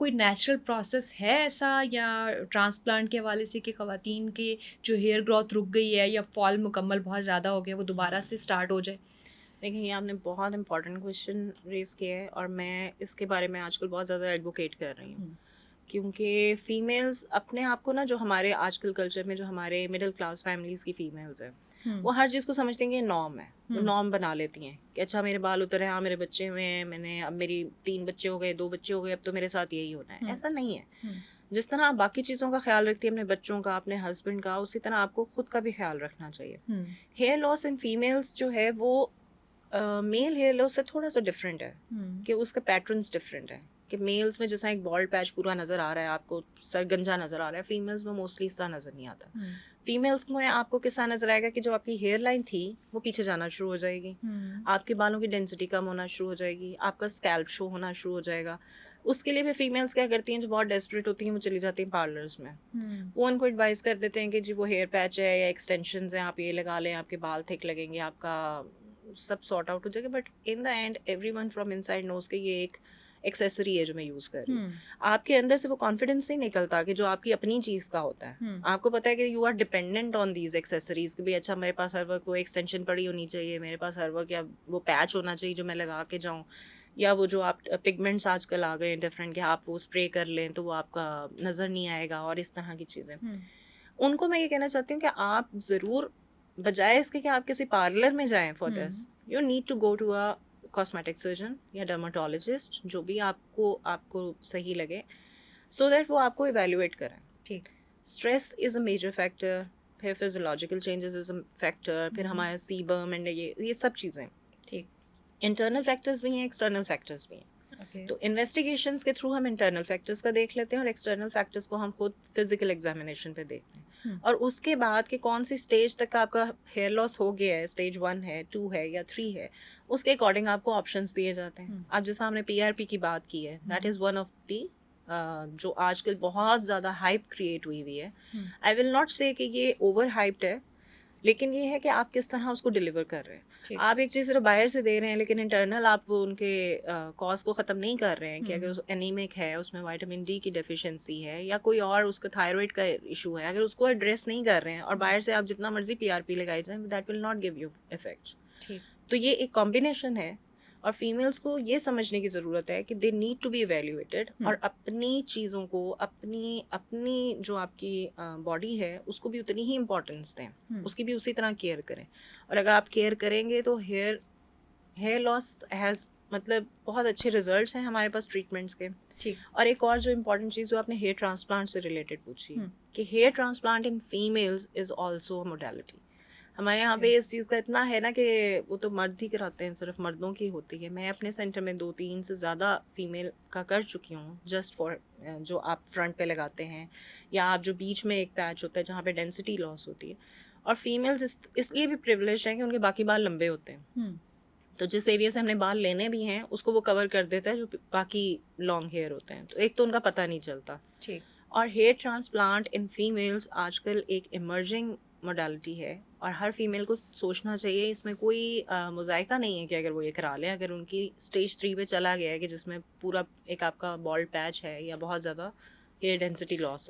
कोई natural process है ऐसा या ट्रांसप्लांट के हवाले से कि ख़वातीन के जो हेयर ग्रोथ रुक गई है या फॉल मुकम्मल बहुत ज़्यादा हो गया, वो दोबारा से स्टार्ट हो जाए? देखिए, ये आपने बहुत इंपॉर्टेंट क्वेश्चन रेज़ किया है और मैं इसके बारे में आजकल बहुत ज़्यादा एडवोकेट कर रही हूँ। हुँ, क्योंकि फीमेल्स अपने आप को ना, जो हमारे आजकल कल्चर में जो हमारे मिडिल क्लास फैमिलीज़ की फीमेल्स हैं, हुँ, वो हर चीज़ को समझती हैं कि ये नॉर्म है। वो हुँ, नॉर्म बना लेती हैं कि अच्छा मेरे बाल उतरे हैं, हाँ, मेरे बच्चे हुए हैं, मैंने अब मेरी 3 बच्चे हो गए, 2 बच्चे हो गए, अब तो मेरे साथ यही होना है। हुँ, ऐसा नहीं है। हुँ, जिस तरह आप बाकी चीज़ों का ख़्याल रखती हैं, अपने बच्चों का, अपने हस्बैंड का, उसी तरह आपको खुद का भी ख़्याल रखना चाहिए। हुँ, हेयर लॉस इन फीमेल्स जो है वो मेल हेयर लॉस से थोड़ा-सा डिफरेंट है, हुँ, कि उसका पैटर्न्स डिफरेंट है, कि मेल्स में जैसा एक बॉल्ड पैच पूरा नज़र आ रहा है आपको, सर गंजा नज़र आ रहा है, फीमेल्स में मोस्टली इस तरह नज़र नहीं आता। हुँ, फीमेल्स में आपको किस तरह नज़र आएगा कि जो आपकी हेयर लाइन थी, वो पीछे जाना शुरू हो जाएगी, हुँ, आपके बालों की डेंसिटी कम होना शुरू हो जाएगी, आपका स्कैल्प शो होना शुरू हो जाएगा। उसके लिए भी फीमेल्स क्या करती हैं, जो बहुत डेस्परेट होती हैं, वो चली जाती हैं पार्लर्स में। हुँ, वो उनको एडवाइस कर देते हैं कि जी वो हेयर पैच है या एक्सटेंशंस हैं, आप ये लगा लें, आपके बाल थिक लगेंगे, आपका सब सॉर्ट आउट हो जाएगा। But in the end everyone from inside knows कि ये एक एक्सेसरी है जो मैं यूज़ कर रही हूँ। हुँ, आपके अंदर से वो कॉन्फिडेंस नहीं निकलता कि जो आपकी अपनी चीज़ का होता है। हुँ, आपको पता है कि you are dependent on these accessories, कि भाई अच्छा मेरे पास हर वक्त वो एक्सटेंशन पड़ी होनी चाहिए, मेरे पास हर वक्त या वो पैच होना चाहिए जो मैं लगा के जाऊँ, या वो जो आप पिगमेंट्स आजकल आ गए हैं डिफरेंट, कि आप वो स्प्रे कर लें तो वो आपका नज़र नहीं आएगा, और इस तरह की चीज़ें। हुँ, उनको मैं ये कहना चाहती हूँ कि आप ज़रूर, बजाय इसके कि आप किसी पार्लर में जाएँ for this, hmm, you need to go to a cosmetic surgeon या डर्माटोलॉजिस्ट, जो भी आपको आपको सही लगे, सो दैट वो आपको इवैल्यूएट करें। ठीक। Stress is a major factor, फिर physiological changes is a factor, फिर हुँ, हमारा सीबम एंड ये सब चीज़ें। ठीक, इंटरनल फैक्टर्स भी हैं, एक्सटर्नल फैक्टर्स भी हैं। ओके। तो इन्वेस्टिगेशंस के थ्रू हम इंटरनल फैक्टर्स का देख लेते हैं, और एक्सटर्नल फैक्टर्स को हम खुद फिजिकल एग्जामिनेशन पे देखते हैं। हुँ, और उसके बाद कि कौन सी स्टेज तक का आपका हेयर लॉस हो गया है, स्टेज 1 है, 2 है या 3 है, उसके अकॉर्डिंग आपको ऑप्शंस दिए जाते हैं। हुँ, अब जैसा हमने पीआरपी की बात की है, that hmm, is one of the जो आजकल बहुत ज़्यादा हाइप क्रिएट हुई हुई है। हुँ, आई विल नॉट से कि ये ओवर हाइप्ड है, लेकिन ये है कि आप किस तरह उसको डिलीवर कर रहे हैं। ठीक। आप एक चीज़ सिर्फ़ बाहर से दे रहे हैं, लेकिन इंटरनल आप वो उनके कॉज़ को ख़त्म नहीं कर रहे हैं, कि अगर हुँ, उस एनीमिक है, उसमें विटामिन डी की डेफ़िशिएंसी है, या कोई और उसका थायरॉइड का इश्यू है, अगर उसको एड्रेस नहीं कर रहे हैं और हुँ, बाहर से आप जितना मर्ज़ी पीआरपी लगाई जाएँ, that will not give you effects. ठीक। तो ये एक कॉम्बिनेशन है, और फीमेल्स को ये समझने की ज़रूरत है कि they need to be evaluated, हुँ, और अपनी चीज़ों को, अपनी अपनी जो आपकी बॉडी है, उसको भी उतनी ही इम्पोर्टेंस दें, हुँ, उसकी भी उसी तरह केयर करें। और अगर आप केयर करेंगे तो हेयर हेयर लॉस हैज़, मतलब बहुत अच्छे रिजल्ट्स हैं हमारे पास ट्रीटमेंट्स के। ठीक। और एक और जो इम्पोर्टेंट चीज़ जो आपने हेयर ट्रांसप्लांट से रिलेटेड पूछी है, हुँ, कि hair transplant in females is also a modality. हमारे यहाँ ओके। पे इस चीज़ का इतना है ना, कि वो तो मर्द ही कराते हैं, सिर्फ मर्दों की होती है। मैं अपने सेंटर में 2-3 से ज़्यादा फीमेल का कर चुकी हूँ, जस्ट फॉर जो आप फ्रंट पे लगाते हैं, या आप जो बीच में एक पैच होता है जहाँ पे डेंसिटी लॉस होती है। और फीमेल्स इसलिए भी प्रिविलेज्ड हैं कि उनके बाकी बाल लंबे होते हैं। हुँ, तो जिस एरिया से हमने बाल लेने भी हैं, उसको वो कवर कर देता है, जो बाकी लॉन्ग हेयर होते हैं। तो एक तो उनका पता नहीं चलता। ठीक। और हेयर ट्रांसप्लांट इन फीमेल्स आजकल एक इमर्जिंग मोडालिटी है, और हर फीमेल को सोचना चाहिए, इसमें कोई मुज़ायका नहीं है कि अगर वो ये करा लें, अगर उनकी स्टेज 3 पे चला गया है, कि जिसमें पूरा एक आपका बॉल्ड पैच है या बहुत ज़्यादा हेयर डेंसिटी लॉस है।